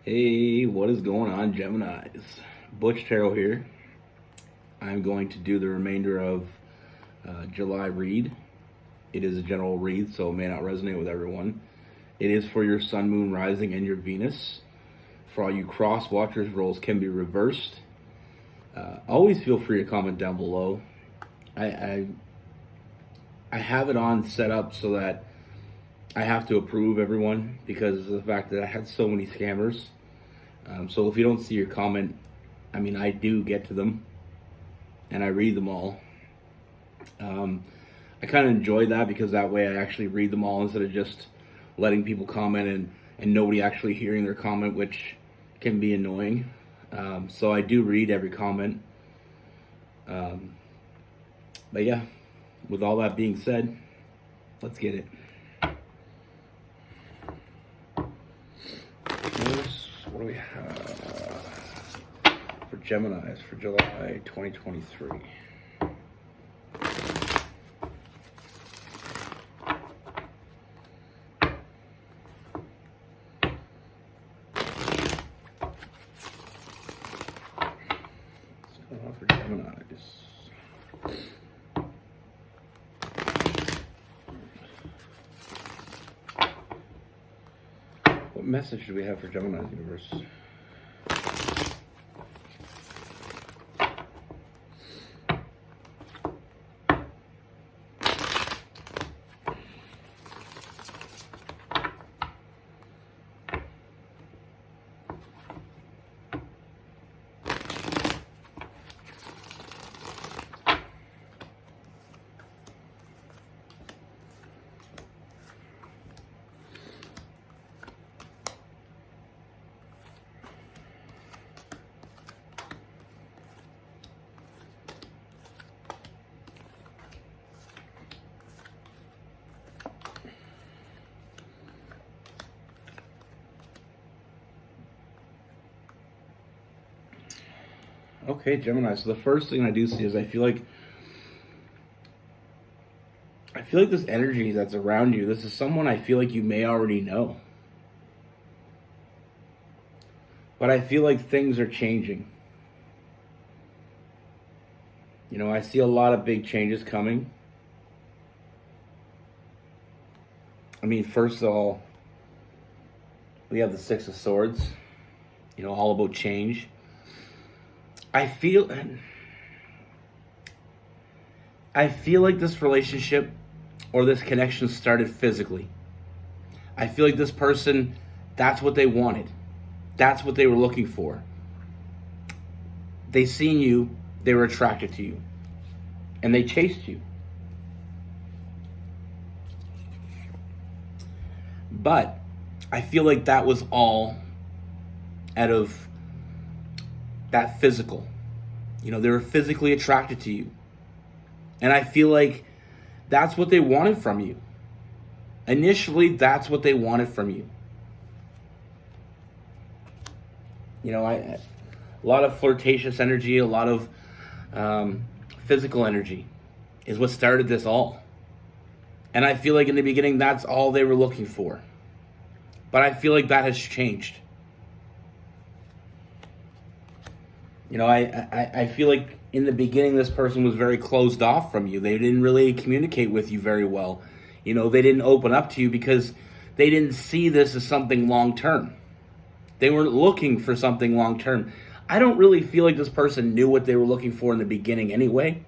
Hey, what is going on, Geminis? Butch Tarot here. I'm going to do the remainder of July read. It is a general read, so it may not resonate with everyone. It is for your Sun, Moon, Rising, and your Venus. For all you cross watchers, roles can be reversed. Always feel free to comment down below. I have it on set up so that I have to approve everyone because of the fact that I had so many scammers. So if you don't see your comment, I do get to them and I read them all. I kind of enjoy that because that way I actually read them all instead of just letting people comment and nobody actually hearing their comment, which can be annoying. So I do read every comment. But yeah, with all that being said, let's get it. What do we have for Geminis for July 2023? For Geminis. What message do we have for Gemini's universe? Okay, Gemini. So the first thing I do see is I feel like this energy that's around you, this is someone I feel like you may already know. But I feel like things are changing. I see a lot of big changes coming. First of all, we have the Six of Swords, all about change. I feel like this relationship or this connection started physically. I feel like this person, that's what they wanted. That's what they were looking for. They seen you, they were attracted to you, and they chased you. But I feel like that was all out of that physical. They were physically attracted to you. And I feel like that's what they wanted from you. Initially, that's what they wanted from you. A lot of flirtatious energy, a lot of physical energy is what started this all. And I feel like in the beginning, that's all they were looking for. But I feel like that has changed. I feel like in the beginning, this person was very closed off from you. They didn't really communicate with you very well. They didn't open up to you because they didn't see this as something long-term. They weren't looking for something long-term. I don't really feel like this person knew what they were looking for in the beginning anyway.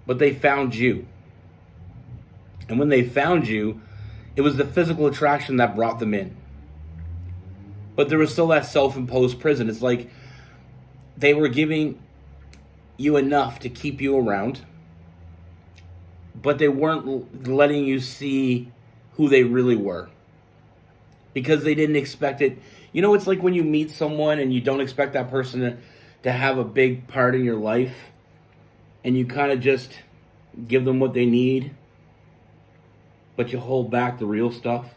But they found you. And when they found you, it was the physical attraction that brought them in. But there was still that self-imposed prison. It's like they were giving you enough to keep you around, but they weren't letting you see who they really were because they didn't expect it. It's like when you meet someone and you don't expect that person to have a big part in your life and you kind of just give them what they need, but you hold back the real stuff.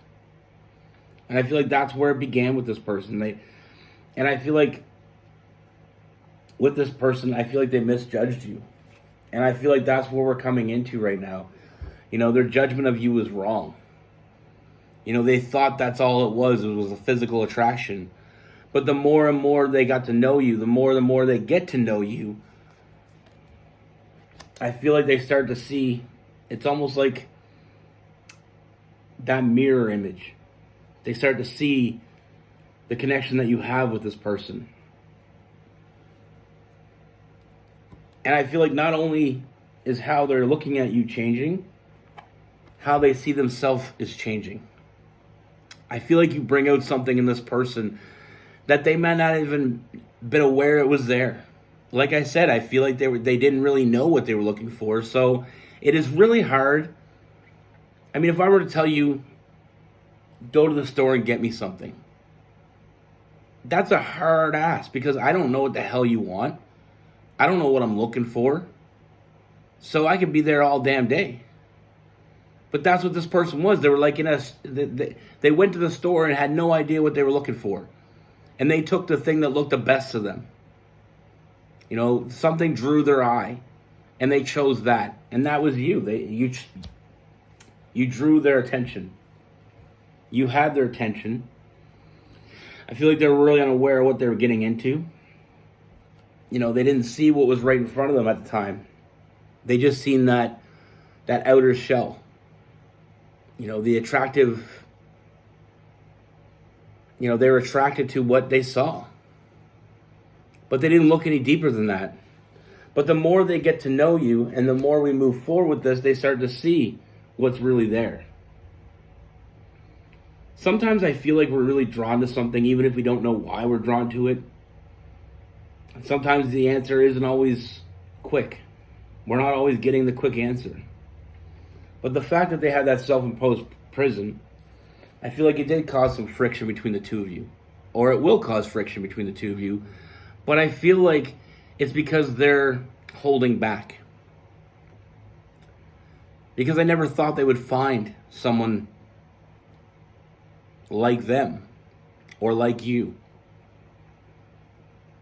And I feel like that's where it began with this person. And I feel like with this person, I feel like they misjudged you. And I feel like that's what we're coming into right now. Their judgment of you was wrong. They thought that's all it was a physical attraction. But the more and more they got to know you, the more they get to know you, I feel like they start to see, it's almost like that mirror image. They start to see the connection that you have with this person. And I feel like not only is how they're looking at you changing, how they see themselves is changing. I feel like you bring out something in this person that they might not even been aware it was there. Like I said, I feel like they didn't really know what they were looking for. So it is really hard. I mean, if I were to tell you, go to the store and get me something, that's a hard ask because I don't know what the hell you want. I don't know what I'm looking for. So I could be there all damn day. But that's what this person was. They were like they went to the store and had no idea what they were looking for. And they took the thing that looked the best to them. You know, something drew their eye and they chose that. And that was you. You drew their attention. You had their attention. I feel like they were really unaware of what they were getting into. You know, they didn't see what was right in front of them at the time. They just seen that outer shell. You know, the attractive, you know, they were attracted to what they saw. But they didn't look any deeper than that. But the more they get to know you and the more we move forward with this, they start to see what's really there. Sometimes I feel like we're really drawn to something even if we don't know why we're drawn to it. Sometimes the answer isn't always quick. We're not always getting the quick answer. But the fact that they had that self-imposed prison, I feel like it did cause some friction between the two of you. Or it will cause friction between the two of you. But I feel like it's because they're holding back. Because I never thought they would find someone like them or like you.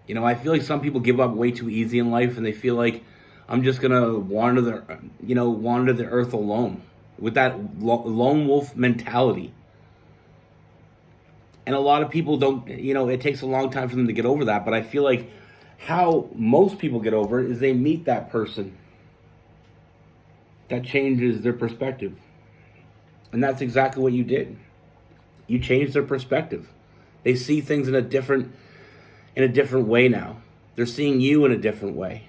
You know, I feel like some people give up way too easy in life and they feel like I'm just going to wander the earth alone with that lone wolf mentality. And a lot of people don't, you know, it takes a long time for them to get over that. But I feel like how most people get over it is they meet that person that changes their perspective. And that's exactly what you did. You changed their perspective. They see things in a different way now. They're seeing you in a different way.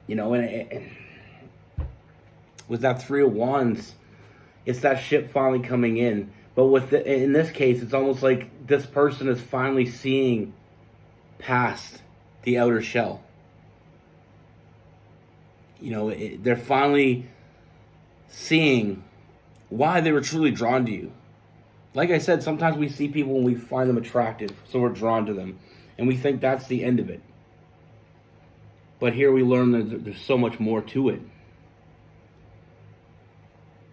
You know, and with that Three of Wands, it's that ship finally coming in. But in this case, it's almost like this person is finally seeing past the outer shell. You know, they're finally seeing why they were truly drawn to you. Like I said, sometimes we see people and we find them attractive, so we're drawn to them. And we think that's the end of it. But here we learn that there's so much more to it.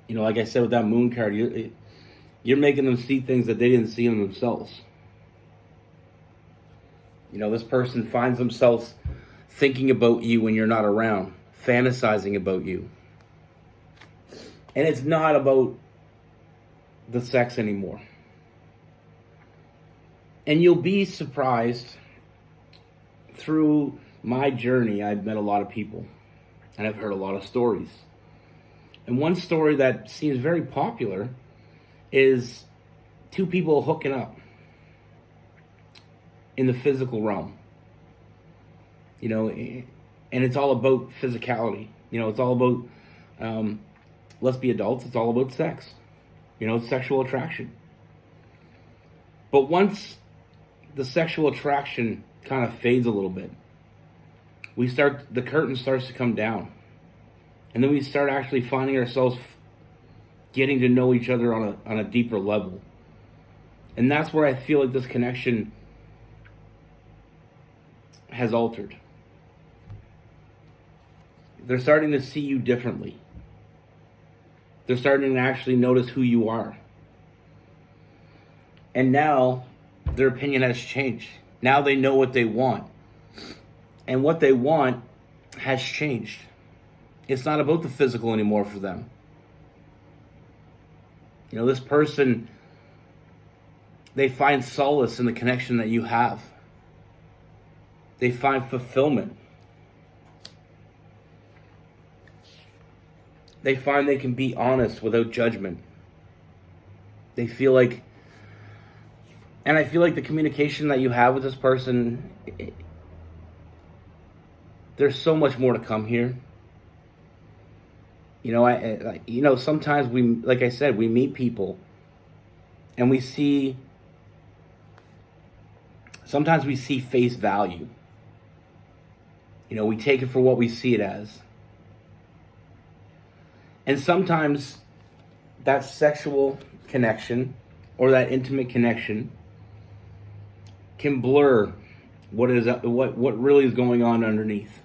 You know, like I said with that moon card, you're making them see things that they didn't see in themselves. You know, this person finds themselves thinking about you when you're not around, fantasizing about you. And it's not about the sex anymore. And you'll be surprised. Through my journey, I've met a lot of people and I've heard a lot of stories. And one story that seems very popular is two people hooking up in the physical realm. You know, and it's all about physicality. You know, it's all about, let's be adults, it's all about sex. You know, sexual attraction. But once the sexual attraction kind of fades a little bit, the curtain starts to come down. And then we start actually finding ourselves getting to know each other on a deeper level. And that's where I feel like this connection has altered. They're starting to see you differently. They're starting to actually notice who you are. And now their opinion has changed. Now they know what they want. And what they want has changed. It's not about the physical anymore for them. This person, they find solace in the connection that you have. They find fulfillment. They find they can be honest without judgment. They feel like, and I feel like the communication that you have with this person, there's so much more to come here. Sometimes we, like I said, we meet people and sometimes we see face value. We take it for what we see it as. And sometimes that sexual connection or that intimate connection can blur what really is going on underneath.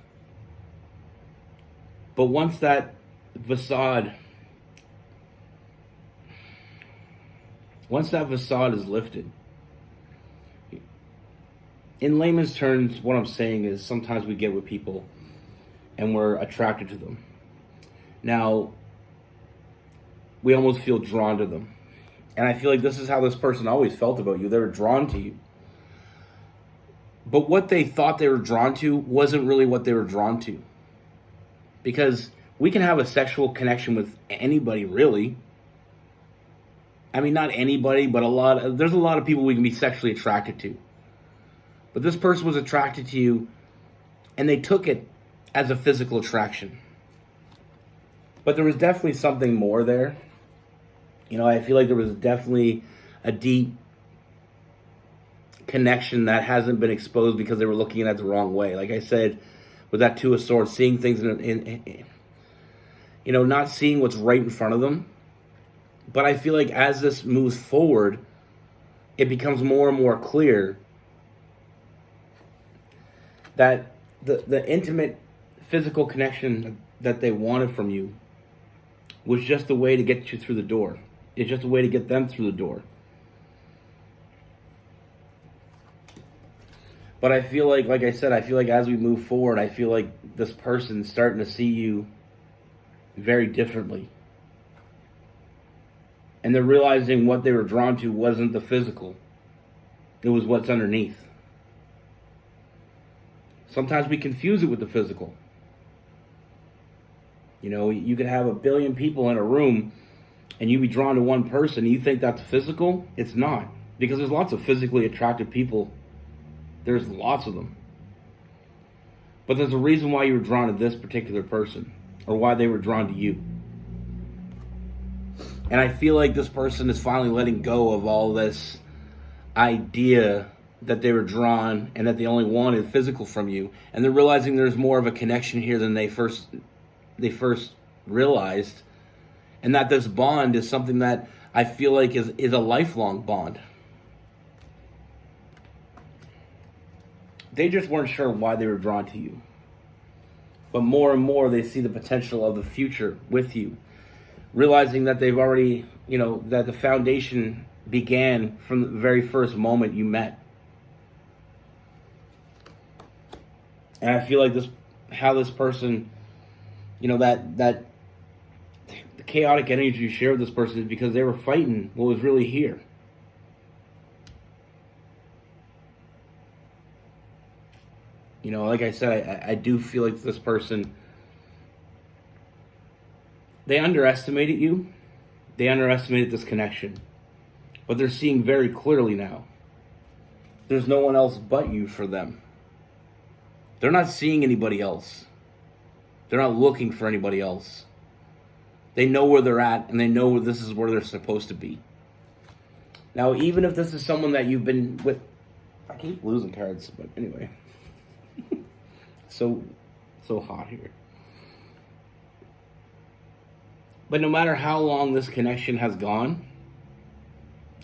But once that facade is lifted, in layman's terms, what I'm saying is sometimes we get with people and we're attracted to them. Now, we almost feel drawn to them. And I feel like this is how this person always felt about you. They were drawn to you. But what they thought they were drawn to wasn't really what they were drawn to. Because we can have a sexual connection with anybody, really. I mean, not anybody, but there's a lot of people we can be sexually attracted to. But this person was attracted to you, and they took it as a physical attraction. But there was definitely something more there. I feel like there was definitely a deep connection that hasn't been exposed because they were looking at it the wrong way. Like I said, with that Two of Swords, seeing things not seeing what's right in front of them. But I feel like as this moves forward, it becomes more and more clear that the intimate physical connection that they wanted from you was just a way to get you through the door. It's just a way to get them through the door. But I feel like I said, I feel like as we move forward, I feel like this person's starting to see you very differently. And they're realizing what they were drawn to wasn't the physical. It was what's underneath. Sometimes we confuse it with the physical. You could have 1 billion people in a room and you be drawn to one person and you think that's physical. It's not. Because there's lots of physically attractive people. There's lots of them. But there's a reason why you were drawn to this particular person or why they were drawn to you. And I feel like this person is finally letting go of all this idea that they were drawn and that they only wanted physical from you. And they're realizing there's more of a connection here than they first realized. And that this bond is something that I feel like is a lifelong bond. They just weren't sure why they were drawn to you. But more and more they see the potential of the future with you. Realizing that they've already, that the foundation began from the very first moment you met. And I feel like how this person, that the chaotic energy you share with this person is because they were fighting what was really here. Like I said, I do feel like this person, they underestimated you. They underestimated this connection. But they're seeing very clearly now. There's no one else but you for them. They're not seeing anybody else. They're not looking for anybody else. They know where they're at, and they know this is where they're supposed to be. Now, even if this is someone that you've been with... I keep losing cards, but anyway. So hot here. But no matter how long this connection has gone,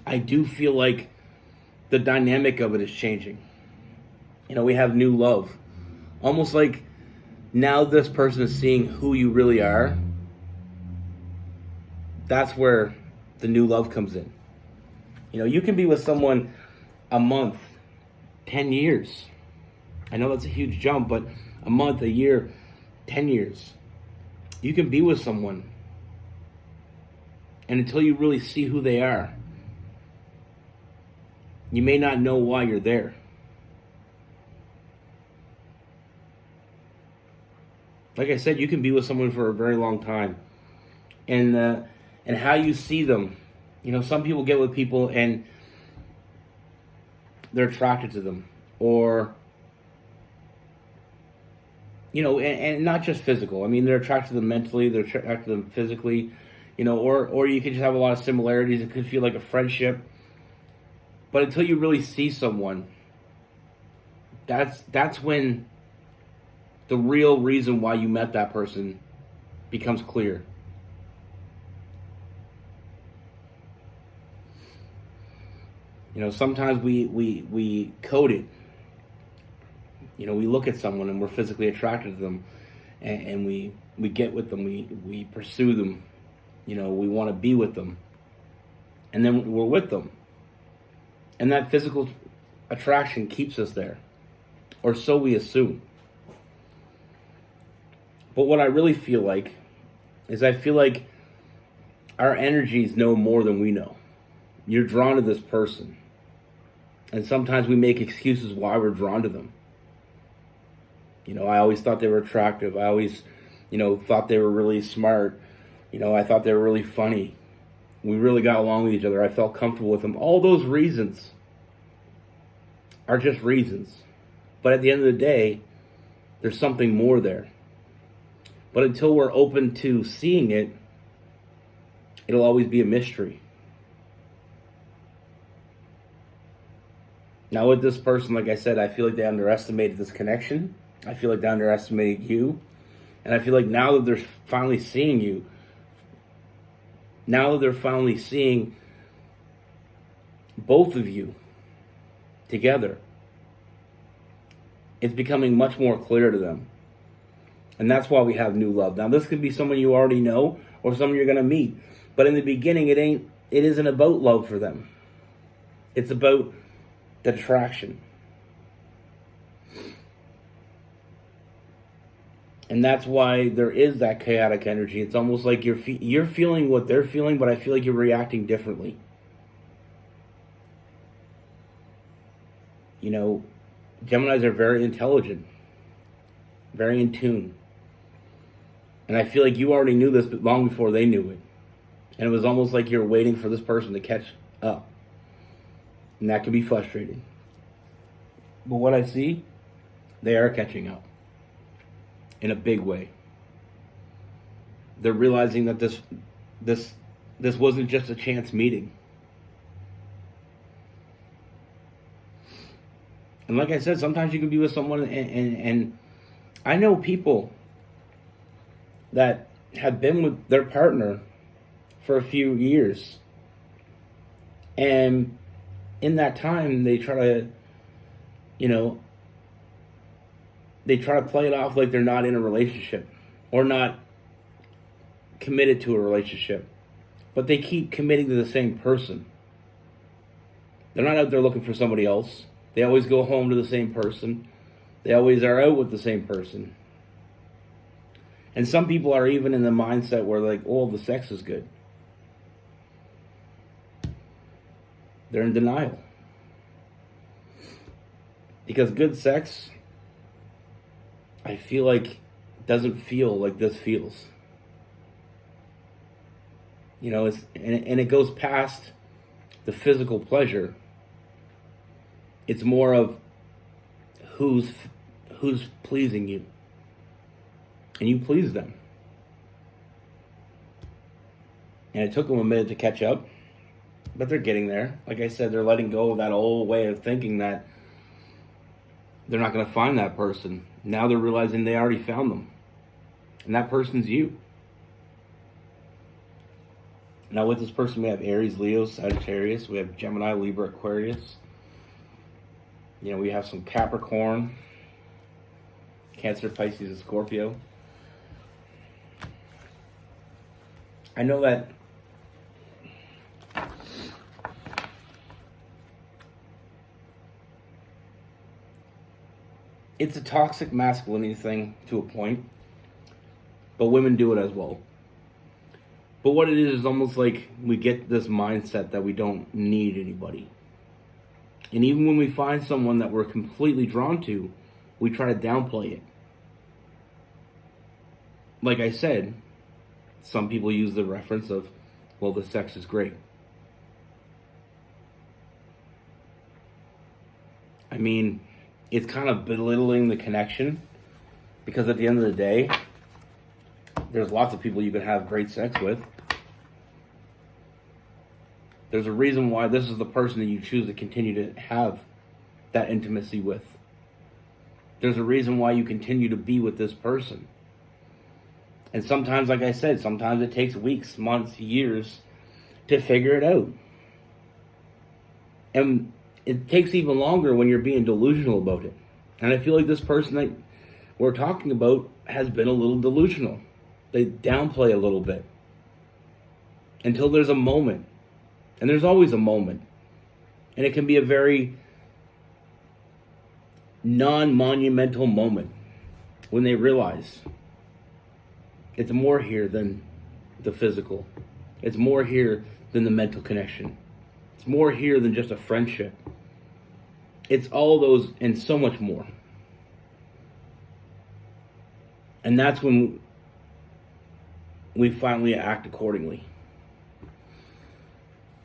I do feel like the dynamic of it is changing. We have new love. Almost like now this person is seeing who you really are. That's where the new love comes in. You can be with someone a month, 10 years. I know that's a huge jump, but a month, a year, 10 years. You can be with someone And until you really see who they are, you may not know why you're there. Like I said, you can be with someone for a very long time, and how you see them. Some people get with people and they're attracted to them, or and not just physical. I mean, they're attracted to them mentally, they're attracted to them physically, or you could just have a lot of similarities. It could feel like a friendship, but until you really see someone, that's when the real reason why you met that person becomes clear. Sometimes we code it. We look at someone and we're physically attracted to them, and we get with them, we pursue them, we want to be with them, and then we're with them. And that physical attraction keeps us there, or so we assume. But what I really feel like is I feel like our energies know more than we know. You're drawn to this person, and sometimes we make excuses why we're drawn to them. I always thought they were attractive. I always, thought they were really smart. I thought they were really funny. We really got along with each other. I felt comfortable with them. All those reasons are just reasons. But at the end of the day, there's something more there. But until we're open to seeing it, it'll always be a mystery. Now with this person, like I said, I feel like they underestimated this connection. I feel like they underestimated you. And I feel like now that they're finally seeing you, now that they're finally seeing both of you together, it's becoming much more clear to them. And that's why we have new love. Now, this could be someone you already know or someone you're going to meet. But in the beginning, it isn't about love for them. It's about the attraction. And that's why there is that chaotic energy. It's almost like you're feeling what they're feeling, but I feel like you're reacting differently. Geminis are very intelligent, very in tune. And I feel like you already knew this long before they knew it. And it was almost like you're waiting for this person to catch up. And that can be frustrating. But what I see, they are catching up in a big way. They're realizing that this wasn't just a chance meeting. And like I said, sometimes you can be with someone and I know people that have been with their partner for a few years. And in that time, they try to, play it off like they're not in a relationship or not committed to a relationship. But they keep committing to the same person. They're not out there looking for somebody else. They always go home to the same person. They always are out with the same person. And some people are even in the mindset where the sex is good. They're in denial. Because good sex, I feel like, doesn't feel like this feels. And it goes past the physical pleasure. It's more of who's pleasing you. And you please them. And it took them a minute to catch up, but they're getting there. Like I said, they're letting go of that old way of thinking that they're not going to find that person. Now they're realizing they already found them. And that person's you. Now with this person, we have Aries, Leo, Sagittarius. We have Gemini, Libra, Aquarius. We have some Capricorn, Cancer, Pisces, and Scorpio. I know that it's a toxic masculinity thing to a point, but women do it as well. But what it is almost like we get this mindset that we don't need anybody. And even when we find someone that we're completely drawn to, we try to downplay it. Like I said, some people use the reference of, well, the sex is great. I mean, it's kind of belittling the connection because at the end of the day, there's lots of people you can have great sex with. There's a reason why this is the person that you choose to continue to have that intimacy with. There's a reason why you continue to be with this person. And sometimes, like I said, sometimes it takes weeks, months, years to figure it out. And it takes even longer when you're being delusional about it. And I feel like this person that we're talking about has been a little delusional. They downplay a little bit until there's a moment. And there's always a moment. And it can be a very non-monumental moment when they realize it's more here than the physical. It's more here than the mental connection. It's more here than just a friendship. It's all those and so much more. And that's when we finally act accordingly.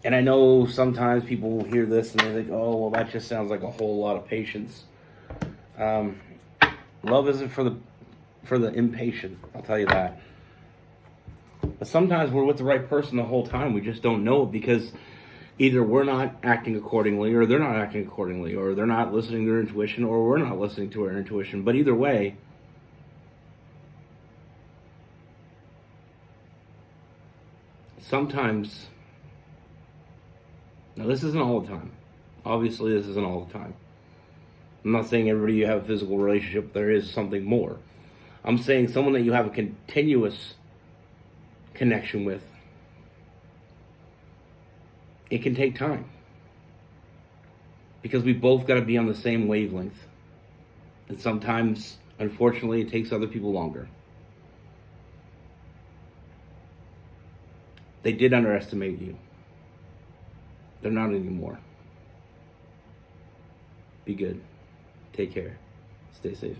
And I know sometimes people will hear this and they think, oh, well, that just sounds like a whole lot of patience. Love isn't for the impatient, I'll tell you that. But sometimes we're with the right person the whole time. We just don't know it because either we're not acting accordingly or they're not acting accordingly or they're not listening to their intuition or we're not listening to our intuition. But either way, sometimes, now this isn't all the time. Obviously, this isn't all the time. I'm not saying everybody you have a physical relationship, there is something more. I'm saying someone that you have a continuous connection with. It can take time. Because we both got to be on the same wavelength. And sometimes, unfortunately, it takes other people longer. They did underestimate you. They're not anymore. Be good. Take care. Stay safe.